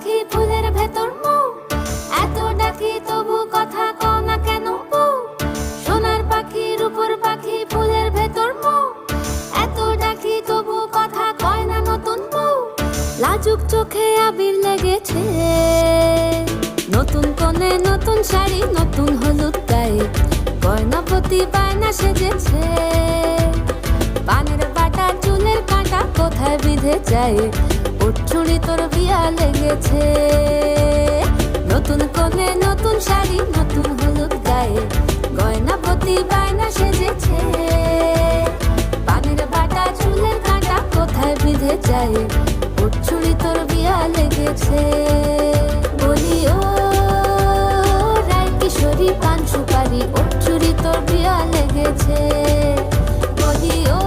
পাখি ফুলের ভেতর মৌ, এত ডাকি তবু কথা কও না কেন বউ। সোনার পাখি রূপোর পাখি ফুলের ভেতর মৌ, এত ডাকি তবু কথা কয় না নতুন বউ। লাজুক চোখে আবির লেগেছে, নতুন কোণে নতুন শাড়ি নতুন হলুদ গায়ে, গয়নাপতি বায়না সেজেছে। পানের বাটা চুলের কাঁটা কোথায় বিঁধে যায়, ওর চুড়ি তোর বিয়া লেগেছে। নতুন কোণে নতুন শাড়ি নতুন হলুদ গায়ে, গয়নাপতি বায়না সেজেছে। পানের বাটা চুলের কাঁটা কোথায় বিঁধে যায়, ওর চুড়ি তোর বিয়া লেগেছে। বলি ও রায় কিশোরী পান সুপারি, ওর চুড়ি তোর বিয়া লেগেছে। বলি ও